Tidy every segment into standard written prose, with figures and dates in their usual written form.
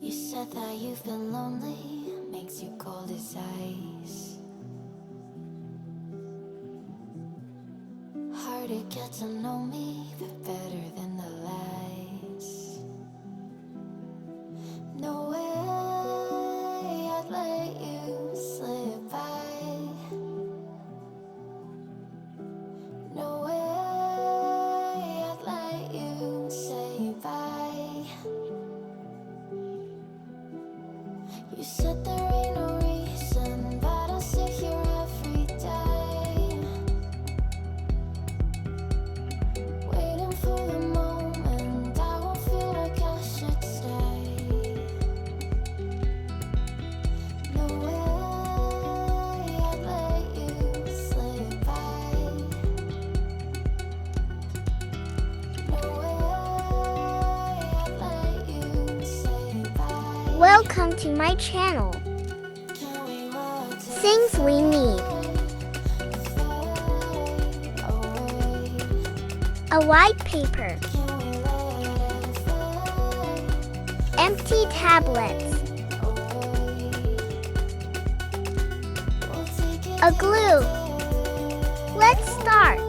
You said that you've been lonely, makes you cold as ice. Hard to get to know me, but better than the lies. No way I'd let you slip by. No way I'd let you say bye. You said there ain't no reason, but I'll sit here every day, waiting for the moment I won't feel like I should stay. No way I'd let you slip by. No way I'd let you say bye. Welcome to my channel. Can we walk Things we need: a white paper, empty tablets, a glue. Let's start.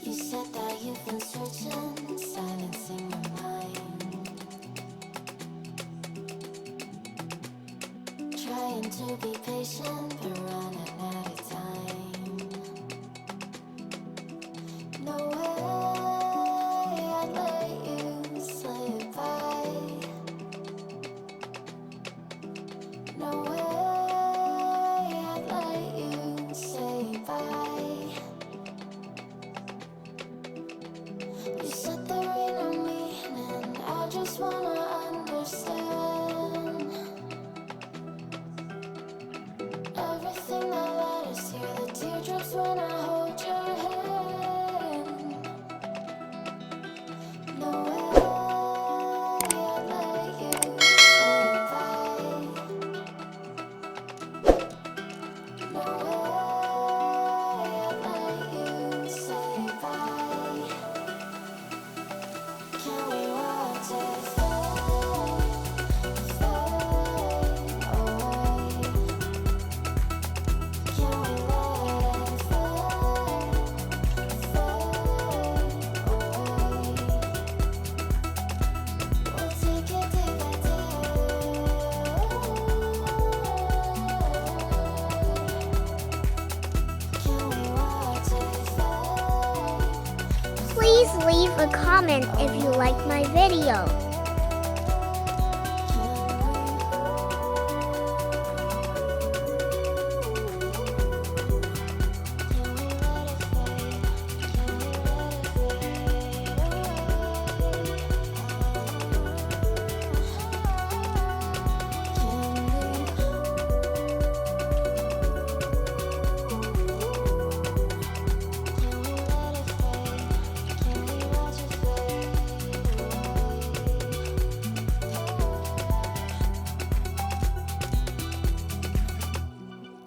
You said that you've been searching, silencing your mind, trying to be patient, but running out of time. No way I'd let you slip by. No way I'd let you say bye. You said there ain't no meaning, I just wanna understand everything that led us here, the teardrops when I hold your hand. No way I'd let you say bye. No way I'd let you say bye. Can we watch it fade away? Can we let it fade away? We'll take it day by day. Can we watch it fade? Please leave a comment if you like my video.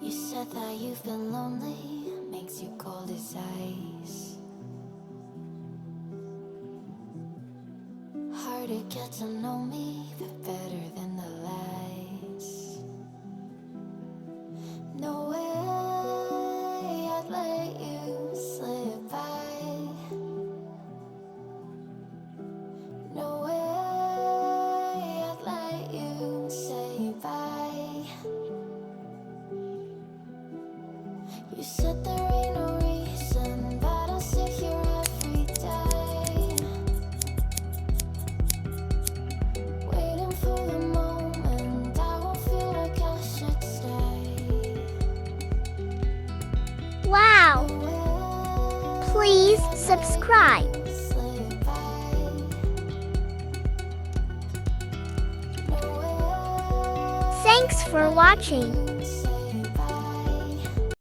You said that you've been lonely, makes you cold as ice. Hard to get to know me, but better than the lies. No way I'd let you slip by. No way I'd let you say bye. You said there ain't no reason, but I'll sit here every day, subscribe. slip by. Nowhere Thanks for watching. to say